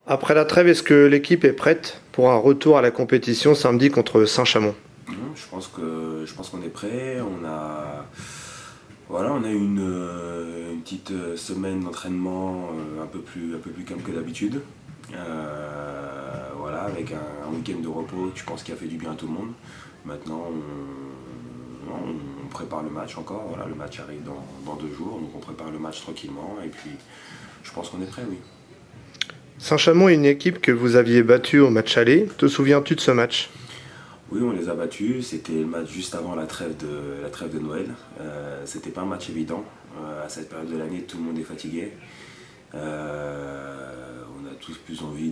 Après la trêve, est-ce que l'équipe est prête pour un retour à la compétition samedi contre Saint-Chamond? Je pense qu'on est prêt. On a eu une petite semaine d'entraînement un peu plus calme que d'habitude. Avec un week-end de repos, je pense qu'il a fait du bien à tout le monde. Maintenant, on prépare le match encore. Voilà, le match arrive dans 2 jours, donc on prépare le match tranquillement. Et puis, je pense qu'on est prêt, oui. Saint-Chamond est une équipe que vous aviez battue au match aller. Te souviens-tu de ce match? Oui, on les a battus. C'était le match juste avant la trêve de Noël. C'était pas un match évident. À cette période de l'année, tout le monde est fatigué. On a tous plus envie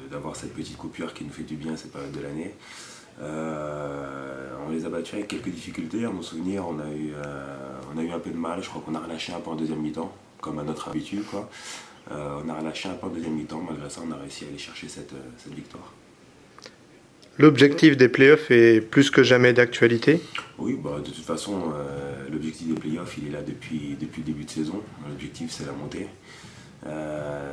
d'avoir cette petite coupure qui nous fait du bien à cette période de l'année. On les a battus avec quelques difficultés. À mon souvenir, on a eu un peu de mal. Je crois qu'on a relâché un peu en deuxième mi-temps, comme à notre habitude, quoi. On a relâché un peu en deuxième mi-temps. Malgré ça, on a réussi à aller chercher cette victoire. L'objectif des playoffs est plus que jamais d'actualité. Oui, de toute façon, l'objectif des playoffs, il est là depuis le début de saison. L'objectif, c'est la montée.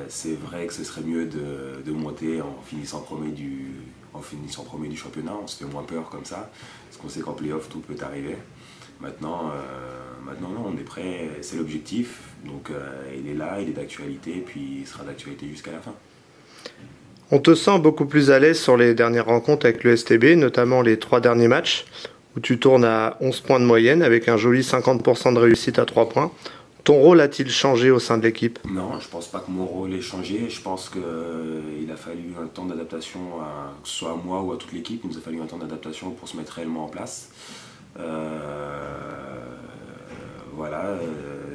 C'est vrai que ce serait mieux de monter en finissant premier du championnat. On se fait moins peur comme ça, parce qu'on sait qu'en playoff, tout peut arriver. Maintenant, non, on est prêt, c'est l'objectif. Donc, il est là, il est d'actualité, puis il sera d'actualité jusqu'à la fin. On te sent beaucoup plus à l'aise sur les dernières rencontres avec le STB, notamment les 3 derniers matchs, où tu tournes à 11 points de moyenne avec un joli 50% de réussite à 3 points. Ton rôle a-t-il changé au sein de l'équipe? Non, je pense pas que mon rôle ait changé. Je pense qu'il a fallu un temps d'adaptation, que ce soit à moi ou à toute l'équipe. Il nous a fallu un temps d'adaptation pour se mettre réellement en place.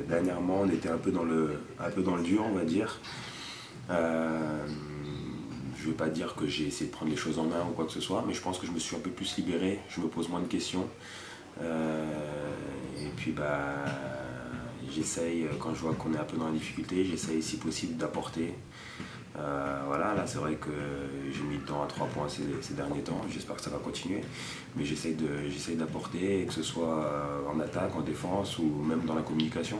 Dernièrement, on était un peu dans le dur, on va dire. Je ne vais pas dire que j'ai essayé de prendre les choses en main ou quoi que ce soit, mais je pense que je me suis un peu plus libéré, je me pose moins de questions. Et puis j'essaye, quand je vois qu'on est un peu dans la difficulté, j'essaye si possible d'apporter. Là c'est vrai que j'ai mis le temps à 3 points ces derniers temps, j'espère que ça va continuer. Mais j'essaye d'apporter, que ce soit en attaque, en défense ou même dans la communication.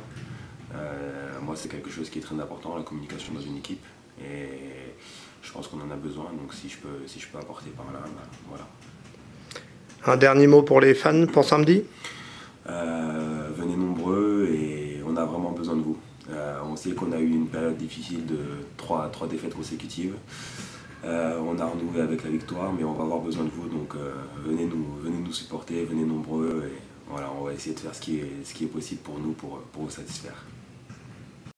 Moi c'est quelque chose qui est très important, la communication dans une équipe. Et je pense qu'on en a besoin, donc si je peux apporter par là, voilà. Un dernier mot pour les fans pour samedi? Venez nombreux et on a vraiment besoin de vous. On sait qu'on a eu une période difficile de 3 défaites consécutives. On a renouvelé avec la victoire, mais on va avoir besoin de vous, donc venez nous supporter, venez nombreux et voilà, on va essayer de faire ce qui est possible pour nous pour vous satisfaire.